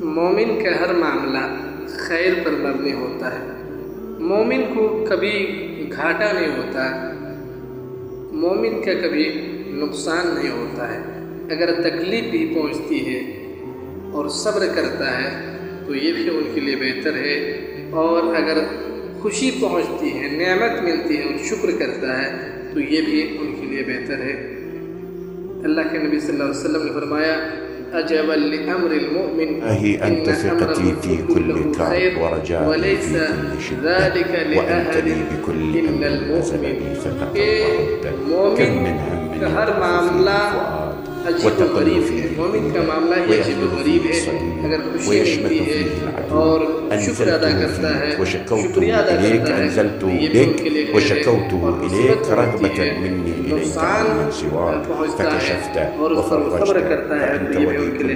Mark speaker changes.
Speaker 1: मोमिन का हर मामला खैर पर मबनी होता है। मोमिन को कभी घाटा नहीं होता, मोमिन का कभी नुकसान नहीं होता है। अगर तकलीफ़ भी पहुंचती है और सब्र करता है तो ये भी उनके लिए बेहतर है, और अगर खुशी पहुंचती है, नेमत मिलती है और शुक्र करता है तो ये भी उनके लिए बेहतर है। अल्लाह के नबी सल्लल्लाहु अलैहि वसल्लम ने फरमाया, अजबल लिअम्रिल मुमिन
Speaker 2: أنت ثقتي في كل كرب ورجائي في كل شدة وأنت لي بكل أمر نزل بي فتقبلت كم من هم يطرف وتقل فيه ويشمت فيه العدو أنزلته فيك وشكوت إليك أنزلته بك وشكوته إليك رغبة مني إليك عن من سواك فكشفت وفرجت فأنت ولي كل